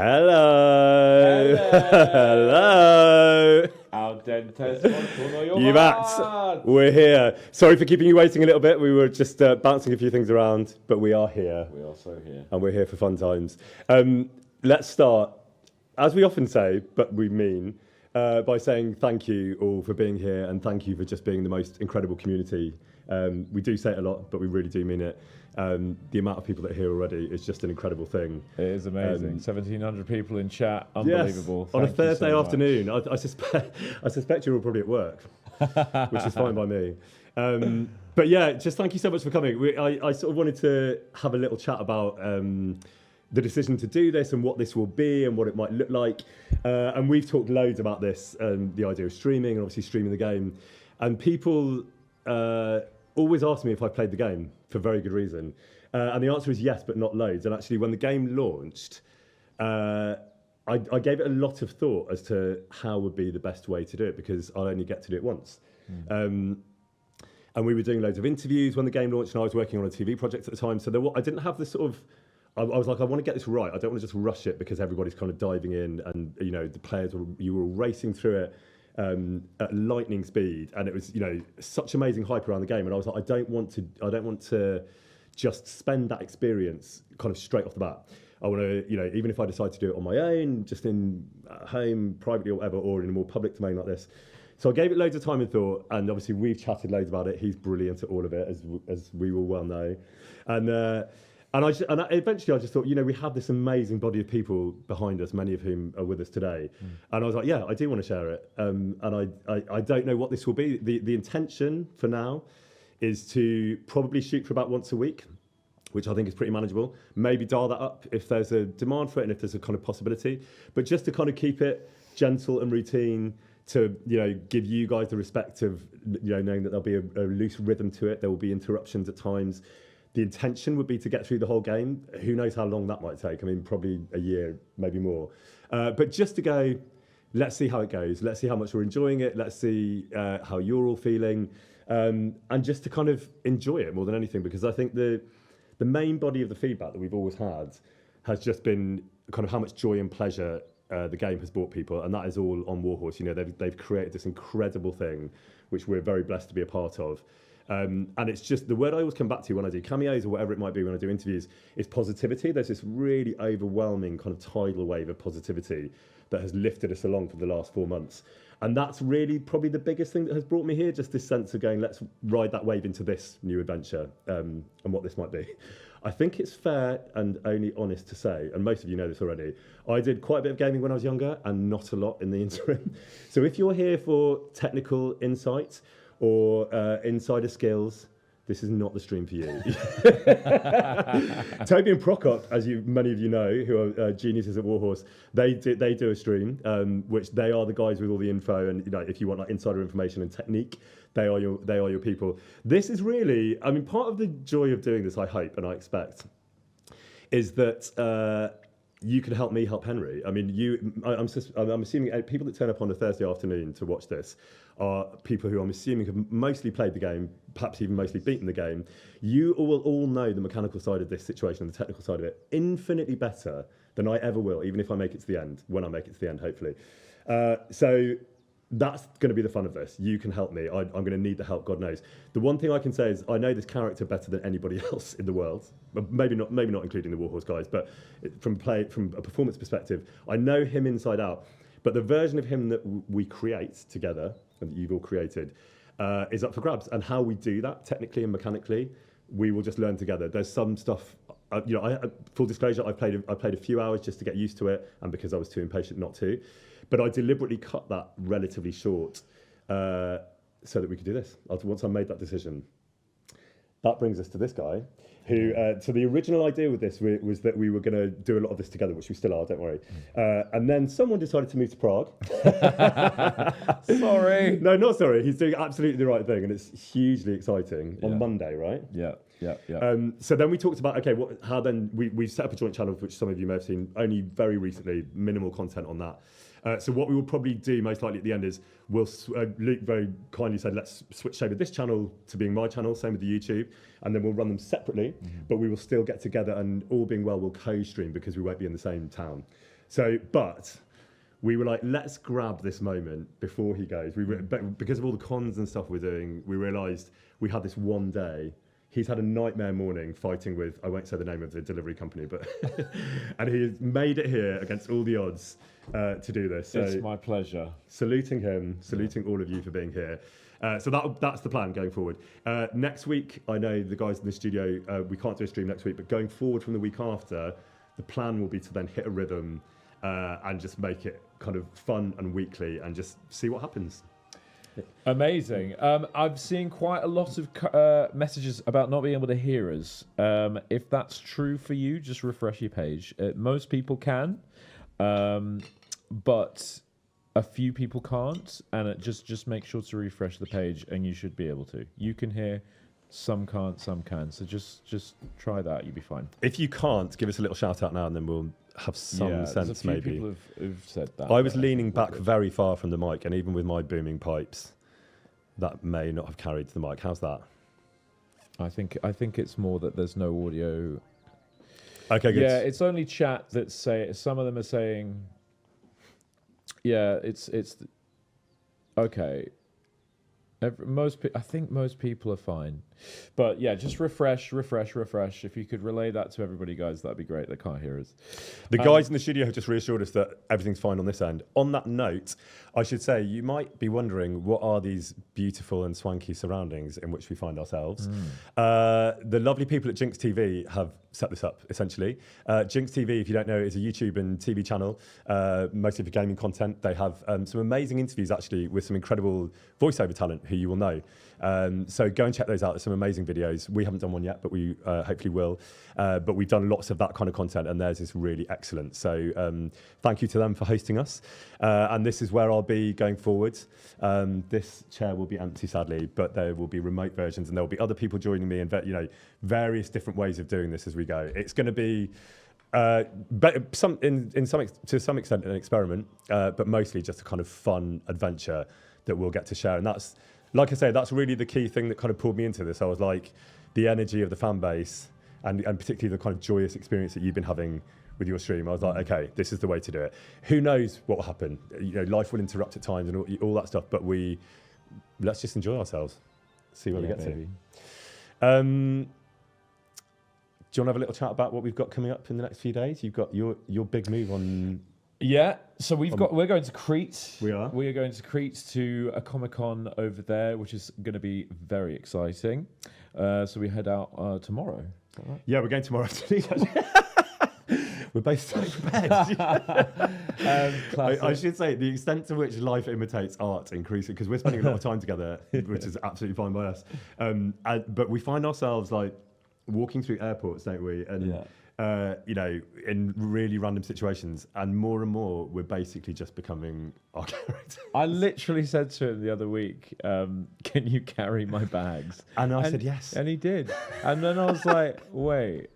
Hello. Hello. Al dente You act. We're here. Sorry for keeping you waiting a little bit. We were just bouncing a few things around, but we are here. We are so here. And we're here for fun times. Let's start, as we often say, but we mean, by saying thank you all for being here and thank you for just being the most incredible community. We do say it a lot, but we really do mean it. The amount of people that are here already is just an incredible thing. It is amazing. 1,700 people in chat. Unbelievable. Yes, on a Thursday afternoon. I suspect you're all probably at work, which is fine by me. But yeah, just thank you so much for coming. I sort of wanted to have a little chat about the decision to do this and what this will be and what it might look like. And we've talked loads about this, the idea of streaming and obviously streaming the game. And people always ask me if I've played the game for very good reason. And the answer is yes, but not loads. And actually, when the game launched, I gave it a lot of thought as to how would be the best way to do it, because I'll only get to do it once. And we were doing loads of interviews when the game launched, and I was working on a TV project at the time. So I didn't have this sort of, I was like, I want to get this right. I don't want to just rush it because everybody's kind of diving in and, you know, the players, you were all racing through it at lightning speed. And it was, you know, such amazing hype around the game. And I was like, I don't want to just spend that experience kind of straight off the bat. I want to, you know, even if I decide to do it on my own, just in home, privately or whatever, or in a more public domain like this. So I gave it loads of time and thought, and obviously we've chatted loads about it. He's brilliant at all of it, as we all well know. And eventually I just thought, you know, we have this amazing body of people behind us, many of whom are with us today. And I was like, yeah, I do want to share it. And I don't know what this will be. The intention for now is to probably shoot for about once a week, which I think is pretty manageable. Maybe dial that up if there's a demand for it and if there's a kind of possibility. But just to kind of keep it gentle and routine, to, you know, give you guys the respect of, you know, knowing that there'll be a loose rhythm to it. There will be interruptions at times. The intention would be to get through the whole game. Who knows how long that might take? I mean, probably a year, maybe more. But just to go, let's see how it goes. Let's see how much we're enjoying it. Let's see how you're all feeling. And just to kind of enjoy it more than anything, because I think the main body of the feedback that we've always had has just been kind of how much joy and pleasure the game has brought people, and that is all on Warhorse. You know, they've created this incredible thing, which we're very blessed to be a part of. And it's just, the word I always come back to when I do cameos or whatever it might be when I do interviews is positivity. There's this really overwhelming kind of tidal wave of positivity that has lifted us along for the last 4 months. And that's really probably the biggest thing that has brought me here, just this sense of going, let's ride that wave into this new adventure and what this might be. I think it's fair and only honest to say, and most of you know this already, I did quite a bit of gaming when I was younger and not a lot in the interim. So if you're here for technical insight or insider skills, this is not the stream for you. Toby and Prokop, as many of you know, who are geniuses at Warhorse, they do a stream, which they are the guys with all the info, and, you know, if you want like insider information and technique, they are your people. This is really, I mean, part of the joy of doing this, I hope and I expect, is that you can help me help Henry. I mean, I'm assuming people that turn up on a Thursday afternoon to watch this are people who I'm assuming have mostly played the game, perhaps even mostly beaten the game. You will all know the mechanical side of this situation and the technical side of it infinitely better than I ever will, even if I make it to the end, when I make it to the end, hopefully. So that's going to be the fun of this. You can help me. I'm going to need the help, God knows. The one thing I can say is I know this character better than anybody else in the world. Maybe not including the Warhorse guys, but from a performance perspective, I know him inside out. But the version of him that we create together, and that you've all created, is up for grabs. And how we do that, technically and mechanically, we will just learn together. There's some stuff, you know, full disclosure, I played a few hours just to get used to it, and because I was too impatient not to. But I deliberately cut that relatively short so that we could do this, once I made that decision. That brings us to this guy, who, so the original idea with this was that we were going to do a lot of this together, which we still are, don't worry. And then someone decided to move to Prague. Sorry. No, not sorry. He's doing absolutely the right thing, and it's hugely exciting on Monday, right? Yeah. So then we talked about, okay, how then we set up a joint channel, which some of you may have seen only very recently, minimal content on that. So what we will probably do most likely at the end is Luke very kindly said, let's switch over this channel to being my channel, same with the YouTube, and then we'll run them separately, but we will still get together and all being well, we'll co-stream because we won't be in the same town. So, but we were like, let's grab this moment before he goes. But because of all the cons and stuff we're doing, we realised we had this one day. He's had a nightmare morning fighting with, I won't say the name of the delivery company, but and he has made it here against all the odds to do this. So it's my pleasure. Saluting him, saluting all of you for being here. So that's the plan going forward. Next week, I know the guys in the studio, we can't do a stream next week, but going forward from the week after, the plan will be to then hit a rhythm and just make it kind of fun and weekly and just see what happens. Amazing. I've seen quite a lot of messages about not being able to hear us. If that's true for you, just refresh your page. Most people can, but a few people can't, and just make sure to refresh the page, and you should be able to. You can hear, some can't, some can. So just try that, you'll be fine. If you can't, give us a little shout out now, and then we'll have some sense. There's a few maybe people who've said that. I was leaning back very far from the mic, and even with my booming pipes, that may not have carried to the mic. How's that? I think it's more that there's no audio. Okay, good. Yeah, it's only chat that say. Some of them are saying. Yeah, it's okay. I think most people are fine, but yeah, just refresh. If you could relay that to everybody, guys, that'd be great. They can't hear us. The guys in the studio have just reassured us that everything's fine on this end. On that note, I should say you might be wondering what are these beautiful and swanky surroundings in which we find ourselves. The lovely people at Jinx TV have set this up, essentially. Jinx TV, if you don't know, is a YouTube and TV channel, mostly for gaming content. They have some amazing interviews, actually, with some incredible voiceover talent who you will know. So go and check those out. There's some amazing videos. We haven't done one yet, but we hopefully will. But we've done lots of that kind of content, and theirs is really excellent. So thank you to them for hosting us. And this is where I'll be going forward. This chair will be empty, sadly, but there will be remote versions, and there will be other people joining me, and various different ways of doing this as we go. It's going to be to some extent an experiment, but mostly just a kind of fun adventure that we'll get to share. And that's, like I say, that's really the key thing that kind of pulled me into this. I was like, the energy of the fan base, and particularly the kind of joyous experience that you've been having with your stream. I was like, okay, this is the way to do it. Who knows what will happen? Life will interrupt at times and all that stuff, but let's just enjoy ourselves, see where we get to. Do you want to have a little chat about what we've got coming up in the next few days? You've got your big move on. Yeah, so we're going to Crete. We are going to Crete to a Comic-Con over there, which is going to be very exciting. So we head out tomorrow. Is that right? Yeah, we're going tomorrow afternoon. We're both so prepared. I should say the extent to which life imitates art increases, because we're spending a lot of time together, which is absolutely fine by us. But we find ourselves like walking through airports, don't we? And in really random situations, and more we're basically just becoming our characters. I literally said to him the other week, can you carry my bags? And I said yes. And he did. And then I was like, wait,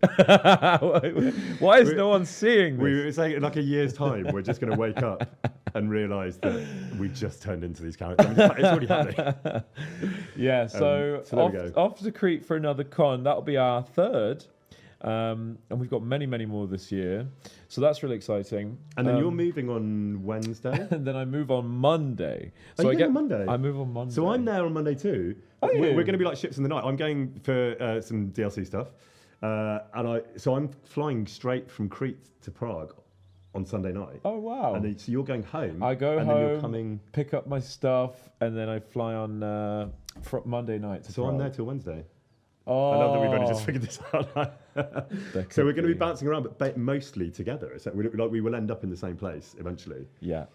why is no one seeing this? We were saying in like a year's time, we're just going to wake up and realise that we just turned into these characters. I mean, it's already happening. Yeah, so off to Crete for another con. That'll be our third. And we've got many more this year. So that's really exciting. And then you're moving on Wednesday? And then I move on Monday. So I get Monday? I move on Monday. So I'm there on Monday too. We're going to be like ships in the night. I'm going for some DLC stuff. So I'm flying straight from Crete to Prague on Sunday night. Oh, wow. And then, so you're going home. I go home, then you're coming, pick up my stuff, and then I fly on Monday night to Prague. I'm there till Wednesday. Oh. I love that we've only just figured this out. So we're going to be bouncing around, but mostly together. So we will end up in the same place eventually. Yeah.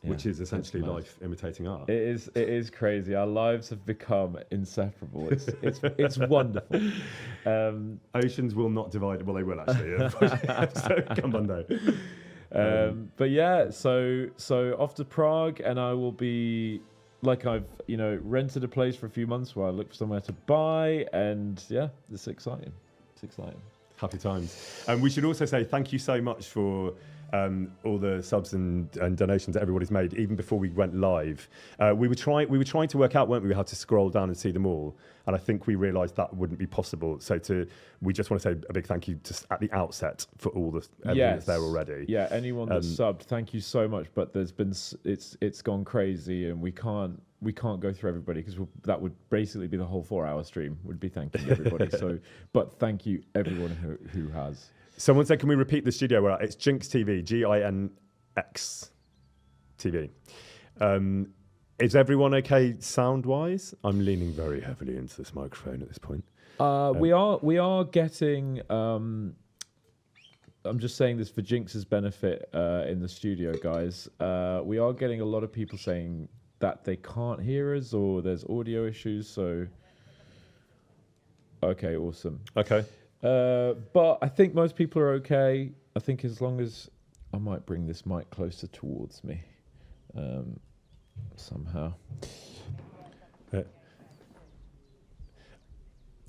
Which is essentially life imitating art. It is crazy. Our lives have become inseparable. It's wonderful. Oceans will not divide. Well, they will actually. So come Monday. But yeah, so off to Prague, and I will be. Like I've, rented a place for a few months while I look for somewhere to buy, and yeah, it's exciting. It's exciting. Happy times. And we should also say thank you so much for all the subs and donations that everybody's made, even before we went live. We were trying to work out, weren't we, how to scroll down and see them all. And I think we realised that wouldn't be possible. So we just want to say a big thank you just at the outset for all the everyone that's there already. Yeah, anyone that's subbed, thank you so much. But it's gone crazy, and we can't go through everybody, because that would basically be the whole 4-hour stream. Would be thanking everybody. But thank you everyone who has. Someone said, can we repeat the studio we're at? It's Jinx TV, Ginx TV. Is everyone okay sound-wise? I'm leaning very heavily into this microphone at this point. We are getting... I'm just saying this for Jinx's benefit in the studio, guys. We are getting a lot of people saying that they can't hear us, or there's audio issues, so... Okay, awesome. Okay. But I think most people are okay. I think as long as... I might bring this mic closer towards me. Somehow.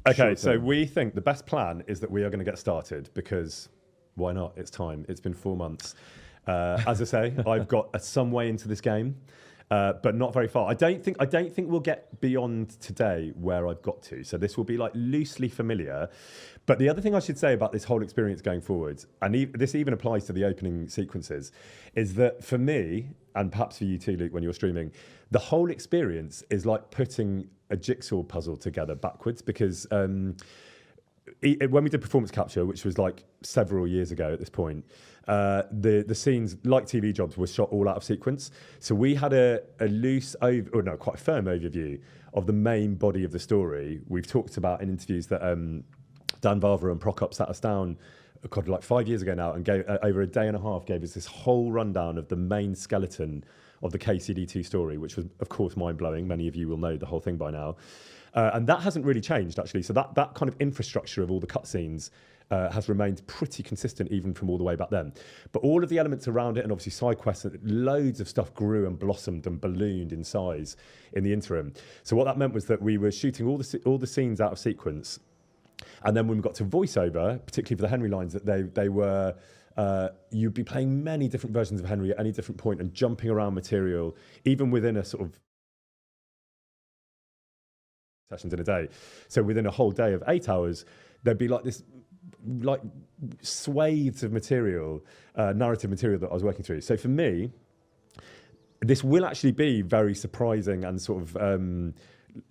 Okay, so we think the best plan is that we are going to get started, because why not? It's time. It's been 4 months. As I say, I've got some way into this game, but not very far. I don't think we'll get beyond today where I've got to. So this will be like loosely familiar. But the other thing I should say about this whole experience going forward, and this even applies to the opening sequences, is that for me, and perhaps for you too, Luke, when you're streaming, the whole experience is like putting a jigsaw puzzle together backwards, because when we did performance capture, which was like several years ago at this point, the scenes, like TV jobs, were shot all out of sequence. So we had a loose, quite a firm overview of the main body of the story. We've talked about in interviews that Dan Vava and Prokop sat us down like 5 years ago now, and gave over a day and a half, gave us this whole rundown of the main skeleton of the KCD2 story, which was, of course, mind-blowing. Many of you will know the whole thing by now. And that hasn't really changed, actually. So that kind of infrastructure of all the cutscenes has remained pretty consistent even from all the way back then. But all of the elements around it, and obviously side quests, loads of stuff grew and blossomed and ballooned in size in the interim. So what that meant was that we were shooting all the scenes out of sequence. And then when we got to voiceover, particularly for the Henry lines, that they were... you'd be playing many different versions of Henry at any different point and jumping around material, even within a sort of sessions in a day. So within a whole day of 8 hours, there'd be like this swathes of material, narrative material that I was working through. So for me, this will actually be very surprising and sort of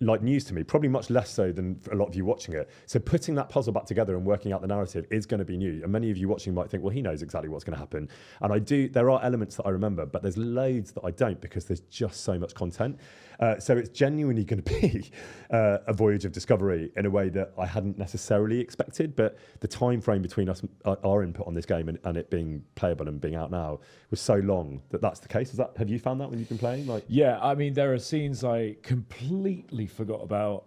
like news to me, probably much less so than for a lot of you watching it. So putting that puzzle back together and working out the narrative is going to be new. And many of you watching might think, well, he knows exactly what's going to happen. And there are elements that I remember, but there's loads that I don't, because there's just so much content. So it's genuinely going to be a voyage of discovery in a way that I hadn't necessarily expected. But the time frame between us, our input on this game and it being playable and being out now was so long that's the case. Have you found that when you've been playing? Yeah, I mean, there are scenes I completely forgot about.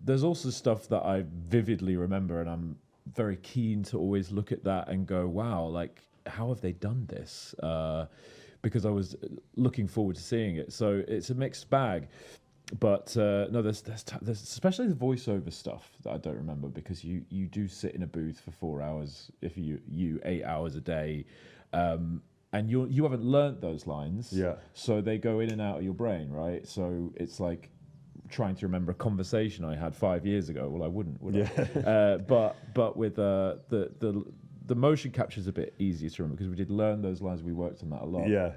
There's also stuff that I vividly remember, and I'm very keen to always look at that and go, wow, like, how have they done this? Because I was looking forward to seeing it. So it's a mixed bag. But no, there's especially the voiceover stuff that I don't remember, because you do sit in a booth for 4 hours, if you 8 hours a day, and you haven't learnt those lines. Yeah. So they go in and out of your brain, right? So it's like trying to remember a conversation I had 5 years ago. Well, I wouldn't, would I? But with the motion capture is a bit easier to remember, because we did learn those lines. We worked on that a lot. Yeah.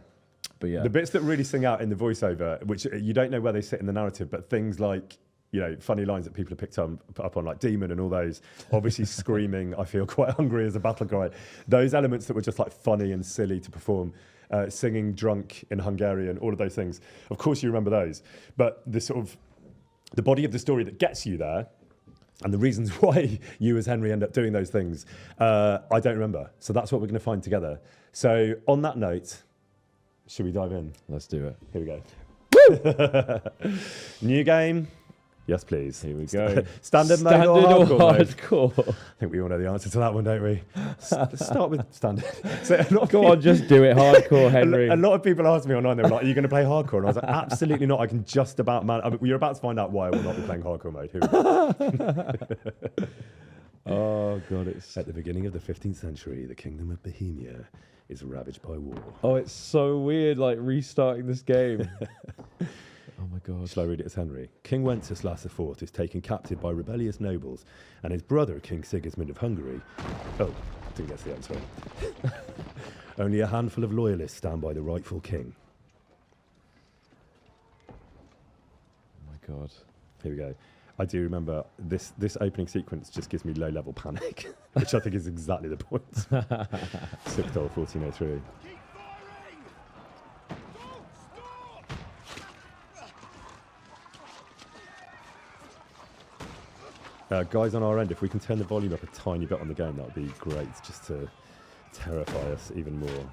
But yeah, the bits that really sing out in the voiceover, which you don't know where they sit in the narrative, but things like, funny lines that people have picked up on, like Demon and all those, obviously screaming, I feel quite hungry as a battle cry. Those elements that were just like funny and silly to perform, singing drunk in Hungarian, all of those things. Of course you remember those, but the body of the story that gets you there, and the reasons why you as Henry end up doing those things, I don't remember. So that's what we're going to find together. So on that note, should we dive in? Let's do it. Here we go. New game. Yes, please. Here we go. Standard mode or hardcore? I think we all know the answer to that one, don't we? Let's start with standard. So Go on, just do it hardcore, Henry. A lot of people asked me online, they were like, are you going to play hardcore? And I was like, absolutely not. I can just about you're about to find out why I will not be playing hardcore mode. Here we go. Oh god, it's At the beginning of the 15th century, the kingdom of Bohemia is ravaged by war. oh, it's so weird. Like restarting this game. Oh my god. Shall I read it as Henry? King Wenceslas IV is taken captive by rebellious nobles, and his brother, King Sigismund of Hungary... Oh, didn't get to the end, sorry. Only a handful of loyalists stand by the rightful king. Oh my god. Here we go. I do remember this opening sequence just gives me low-level panic, which I think is exactly the point. 6th doll, 1403. Guys on our end, if we can turn the volume up a tiny bit on the game, that would be great, just to terrify us even more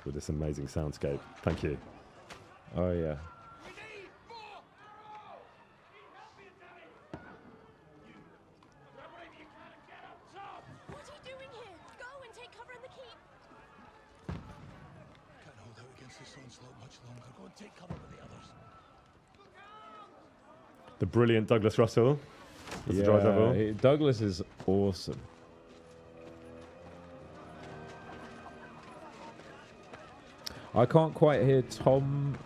with this amazing soundscape. Thank you. Oh yeah. What are you doing here? Go and take cover in the keep. Can't hold out against this onslaught much longer. Go and take cover with the others. The brilliant Douglas Russell. As the drive level. Douglas is awesome. I can't quite hear Tom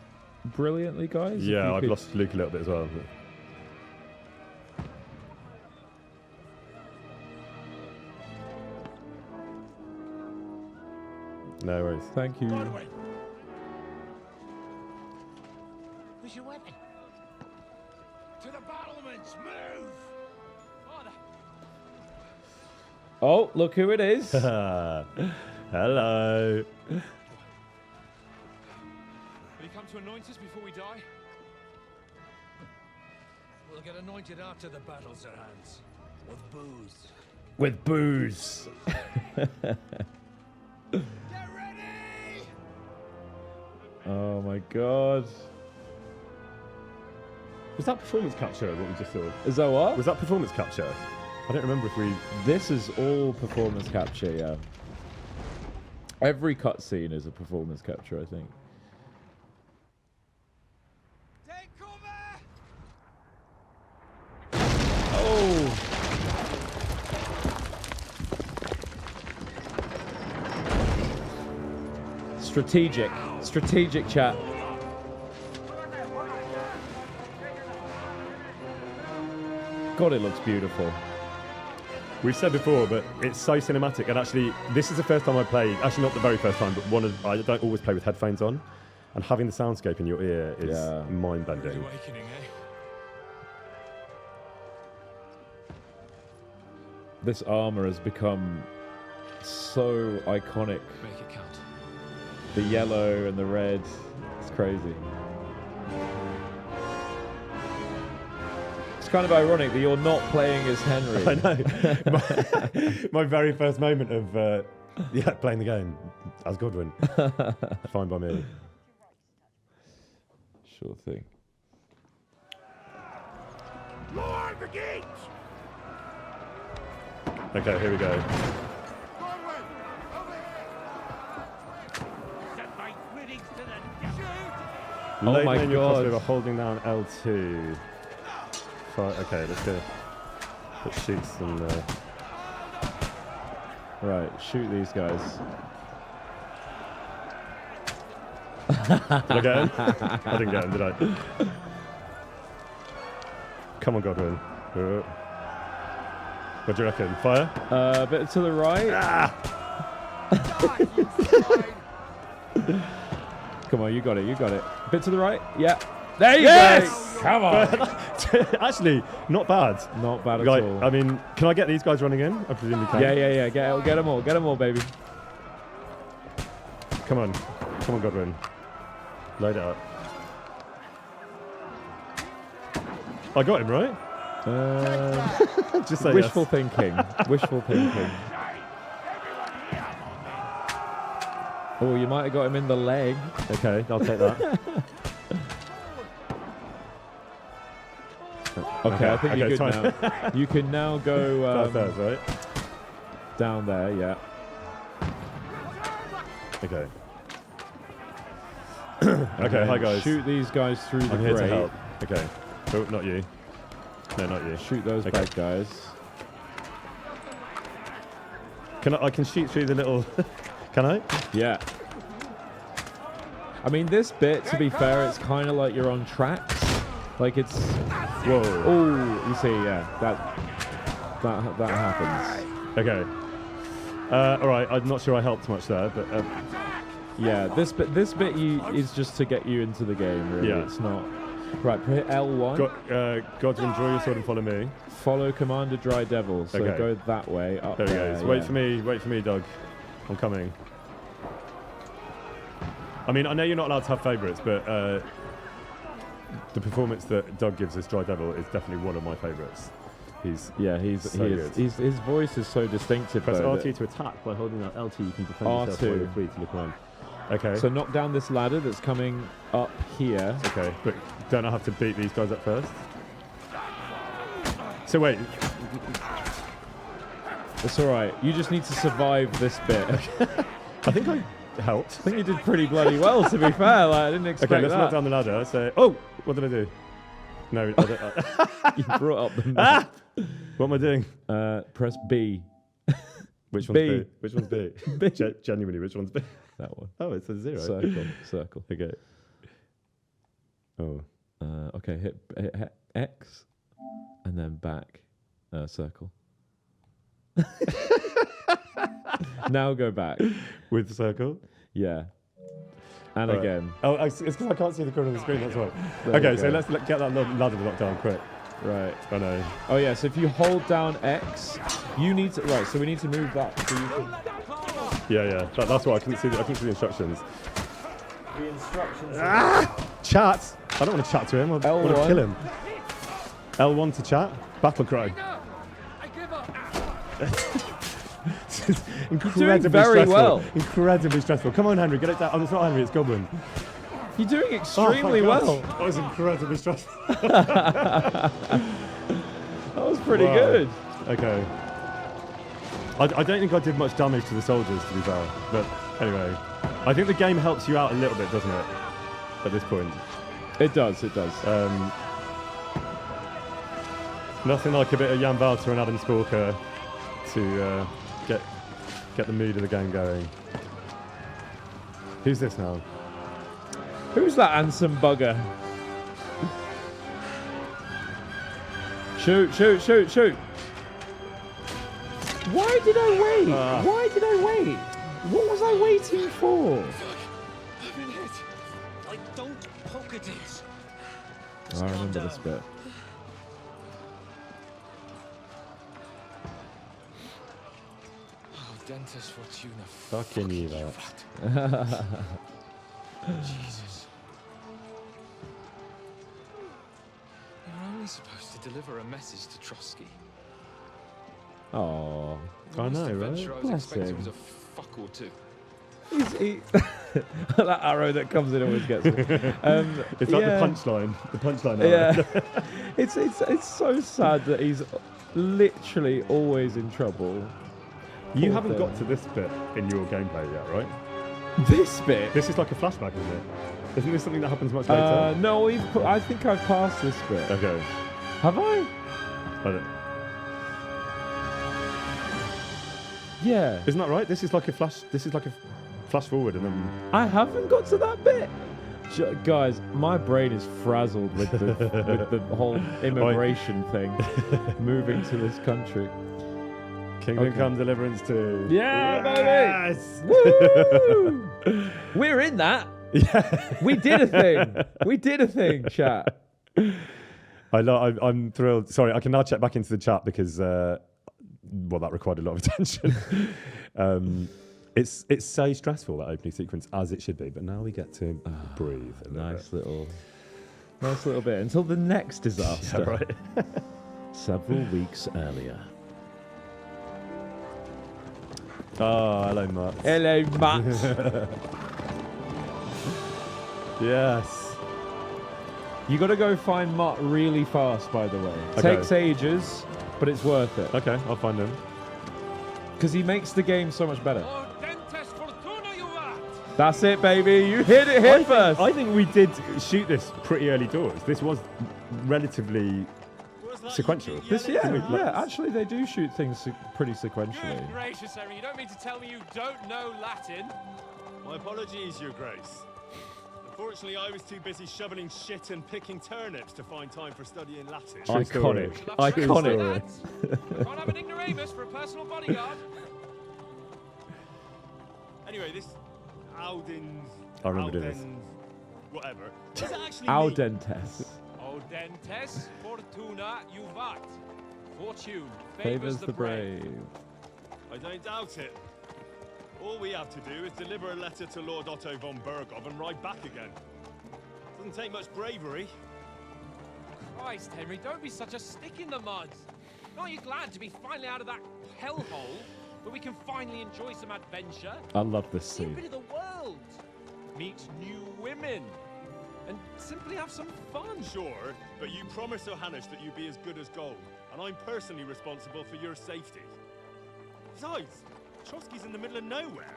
brilliantly, guys. If Yeah, you I've could- lost Luke a little bit as well. No worries. Thank you. Onward. Where's your weapon? To the battlements, move! Oh, look who it is. Hello. Will you come to anoint us before we die? We'll get anointed after the battles are hands. With booze. With booze. Get ready! Oh my god. Was that performance capture what we just saw? Is that what? Was that performance capture? I don't remember if we... This is all performance capture, yeah. Every cutscene is a performance capture, I think. Take cover! Oh! Strategic. Strategic chat. God, it looks beautiful. We've said before, but it's so cinematic. And actually, this is the first time I played. Actually, not the very first time, but I don't always play with headphones on. And having the soundscape in your ear is mind-bending. Awakening, eh? This armor has become so iconic. Make it count. The yellow and the red. It's crazy. It's kind of ironic that you're not playing as Henry. I know. my very first moment of playing the game as Godwin. Fine by me. Sure thing. Lord the gates! Okay, here we go. Godwin! Over here! Set my greetings to the shoot! Oh Late my manual God. crossover holding down L2. Okay, let's go. Let's shoot some... Right, shoot these guys. Did I get him? I didn't get him, did I? Come on, Godwin. What do you reckon? Fire? A bit to the right. Come on, you got it, you got it. Bit to the right. Yeah. There you Yes! go. Come on. Actually, not bad. Not bad at Like, all. I mean, can I get these guys running in? I presume you can. Yeah. Get them all, baby. Come on, Godwin. Load it up. I got him right. Just say Wishful yes. thinking. Wishful thinking. Oh, you might have got him in the leg. Okay, I'll take that. Okay, I think you're okay, good it's now. You can now go That's right. down there, yeah. Okay. And Okay, then hi guys. Shoot these guys through the I'm here to grate. help. Okay. Oh, not you. No, not you. Shoot those Okay. bad guys. I can shoot through the little... Can I? Yeah. I mean, this bit, to be fair, it's kind of like you're on tracks. Like it's... Whoa. Oh, you see, yeah, that happens. Okay. All right, I'm not sure I helped much there, but... Yeah, this bit is just to get you into the game, really. Yeah. It's not... Right, hit L1. Godwin, draw your sword and follow me. Follow Commander Dry Devil. So Okay. go that way, up There he there. goes. Wait for me, Doug. I'm coming. I mean, I know you're not allowed to have favourites, but the performance that Doug gives as Dry Devil is definitely one of my favourites. His voice is so distinctive. Press though, RT to attack. By holding that LT, you can defend yourself R2. while you're free to look around. Okay. So knock down this ladder that's coming up here. Okay, but don't I have to beat these guys up first? So wait. It's all right. You just need to survive this bit. I think I helped. I think you did pretty bloody well, to be fair. Like, I didn't expect Okay, let's that. knock down the ladder. So, oh, what did I do? No, I don't, You brought up the ah! What am I doing? press B. Which one's B. B? Which one's B? B. Genuinely, which one's B? That one. Oh, it's a 0. Circle. Okay. Oh. Okay, hit X, and then back. Circle. Now go back. With the circle? Yeah. And All right. again. Oh, it's because I can't see the corner of the screen, that's why. There Okay, we so go. let's get that ladder locked down quick. Right. I know. Oh yeah, so if you hold down X, you need to... Right, so we need to move that. So you can, Yeah. That's why I couldn't see the instructions. the instructions... Chat! I don't want to chat to him. I want to L1. kill him. L1 to chat. Battle cry. I give up. This is incredibly doing very stressful. well. Incredibly stressful. Come on, Henry, get it down. Oh, it's not Henry, it's Goblin. You're doing Oh, extremely my gosh. well. That was incredibly stressful. That was pretty Wow. good. Okay. I don't think I did much damage to the soldiers, to be fair. But anyway, I think the game helps you out a little bit, doesn't it? At this point. It does. Nothing like a bit of Jan Valter and Adam Sporker to get the mood of the game going. Who's this now? Who's that handsome bugger? Shoot. Why did I wait? Why did I wait? What was I waiting for? I've been hit. I don't poke at it. I remember this bit. Oh, Dentist Fortuna. Fucking you, that. Jesus. You're only supposed to deliver a message to Trosky. Oh, I know, right? I was Bless expecting him. was a fuck or two. that arrow that comes in always gets me. It's like the punchline. The punchline. Yeah, it's so sad that he's literally always in trouble. You Poor haven't thing. got to this bit in your gameplay yet, right? This bit. This is like a flashback, isn't it? Isn't this something that happens much later? No, I think I've passed this bit. Okay. Have I? I don't, Yeah. isn't that right? This is like a flash. This is like a flash forward, and then I haven't got to that bit. Guys, my brain is frazzled with the whole immigration thing, moving to this country. Kingdom Okay. Come Deliverance 2. Yeah, baby! Yes! Woo! We're in that. Yeah. We did a thing, chat. I'm thrilled. Sorry, I can now check back into the chat because that required a lot of attention. It's so stressful, that opening sequence, as it should be. But now we get to breathe. A little Nice little bit until the next disaster. bit. Yeah, right. Several weeks earlier. Oh, hello, Matt. Hello, Matt. Yes. You got to go find Mutt really fast, by the way. Okay. Takes ages, but it's worth it Okay, I'll find him. because he makes the game so much better. Oh, Dentist Fortuna, you rat! That's it, baby. You hit it here first. I think we did shoot this pretty early doors. This was relatively sequential. This, yeah, actually they do shoot things pretty sequentially. Good gracious, Henry, you don't mean to tell me you don't know Latin? My apologies, Your Grace. Unfortunately, I was too busy shoveling shit and picking turnips to find time for studying Latin. Iconic. Luxurious Iconic. lads. Can't have an ignoramus for a personal bodyguard. Anyway, this Audens... I remember doing this. Whatever. What does it actually Al mean? dentes. Audentes fortuna juvat. Fortune Favors the brave. I don't doubt it. All we have to do is deliver a letter to Lord Otto von Bergov and ride back again. Doesn't take much bravery. Christ, Henry, don't be such a stick in the mud. Aren't you glad to be finally out of that hellhole where we can finally enjoy some adventure? I love this See a scene. bit of the world. Meet new women. And simply have some fun. Sure, but you promised Johannes that you'd be as good as gold, and I'm personally responsible for your safety. Besides, Trosky's in the middle of nowhere,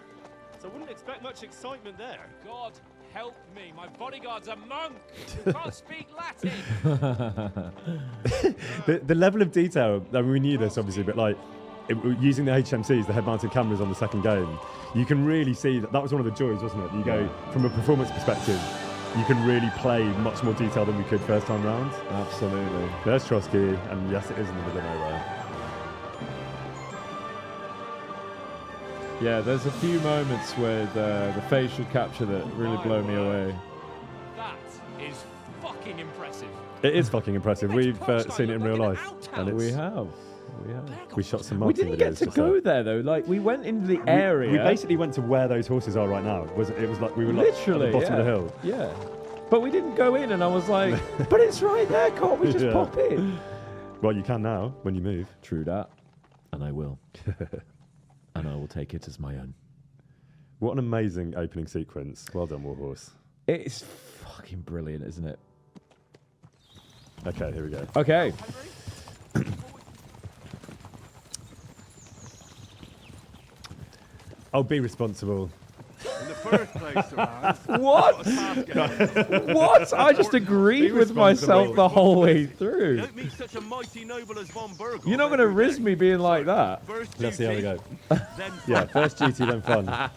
so I wouldn't expect much excitement there. God help me, my bodyguard's a monk who can't speak Latin. The level of detail, I mean, we knew this obviously, but like using the HMCs, the head-mounted cameras on the second game, you can really see that was one of the joys, wasn't it? You go from a performance perspective, you can really play much more detail than we could first time round. Absolutely. There's Trosky, and yes, it is in the middle of nowhere. Yeah, there's a few moments with the facial capture that really blow me away. That is fucking impressive. It is fucking impressive. We've seen it in real life, and We it's, have. we shot some We marketing didn't get videos to just go there. there though. Like we went into the area. We basically went to where those horses are right now. It was like we were like literally at the bottom yeah. of the hill. Yeah. But we didn't go in, and I was like, "But it's right there. Can't we just Yeah. pop in?" Well, you can now when you move. True that, and I will, and I will take it as my own. What an amazing opening sequence. Well done, Warhorse. It's fucking brilliant, isn't it? Okay, here we go. Okay. I'll be responsible. In the first place, Johannes. What? What? I just agreed with myself the whole way You through. don't meet such a mighty noble as von Bergov. You're not going to riz me being like that. First Let's see how we duty, go. then Yeah, first duty, then fun.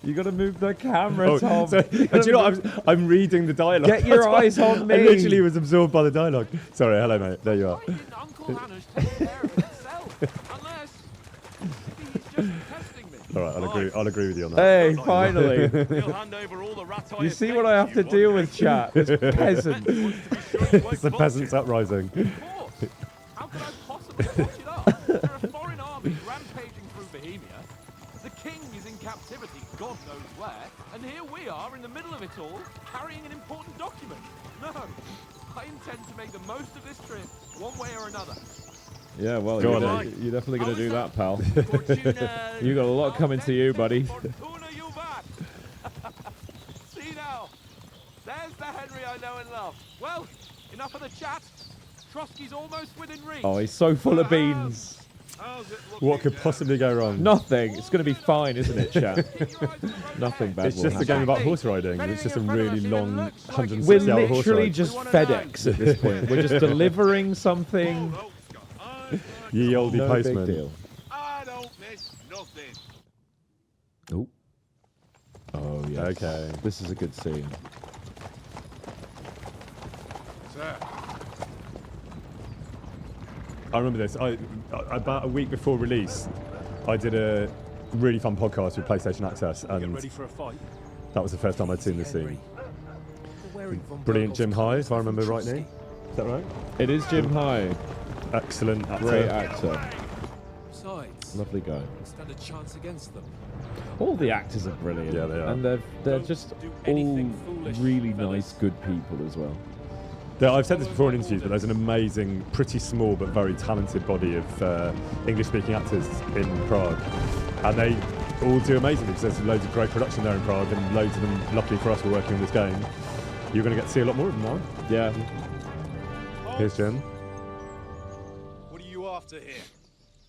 You got to move the camera, Tom. so, do you know what? I'm reading the dialogue. Get your That's why eyes on me. I literally was absorbed by the dialogue. Sorry, hello, mate. There you are. Why didn't Uncle Hannah's take care of it himself? Unless he's just testing me. All right, I'll agree with you on that. Hey, finally. he'll hand over all the rat You see what I have to deal with, chat? This peasant. It's the peasants' uprising. Of course. How could I possibly watch it up? There are foreign armies rampaging through Bohemia. The king is in captivity, God knows where, and here we are in the middle of it all, carrying an important document. No, I intend to make the most of this trip, one way or another. Yeah, well, Go you're, on, gonna- you're definitely going to do that, pal. Fortuna, You got a lot coming to you, buddy. Fortuna juvat. See now, there's the Henry I know and love. Well, enough of the chat. Trosky's almost within reach. Oh, he's so full of beans. How's it What looking could now? possibly go wrong? Nothing. It's going to be fine, isn't it, chat? Nothing bad It's will just a happen. game about horse riding. It's just a really long We're 160-hour horse literally ride. just FedEx at this point. We're just delivering something. Oh, Scott, Ye olde No postman. big deal. I don't miss nothing. Oh. Oh, yeah. Okay. This is a good scene. Sir. I remember this. About a week before release, I did a really fun podcast with PlayStation Access, Get and ready for a fight. that was the first time I'd seen this scene. Wearing von Brilliant Bergov's Jim High, colours if I remember from rightly. Trosky. Is that right? It is Jim High. Excellent actor. Great actor. Besides, Lovely guy. stand a chance against them. All the actors are brilliant. Yeah, they are. And they're Don't just do all anything foolish, really fellas. nice, good people as well. I've said this before in interviews, but there's an amazing, pretty small but very talented body of English-speaking actors in Prague, and they all do amazingly because there's loads of great production there in Prague, and loads of them, luckily for us, were working on this game. You're going to get to see a lot more of them now. Yeah. Here's Jim. What are you after here?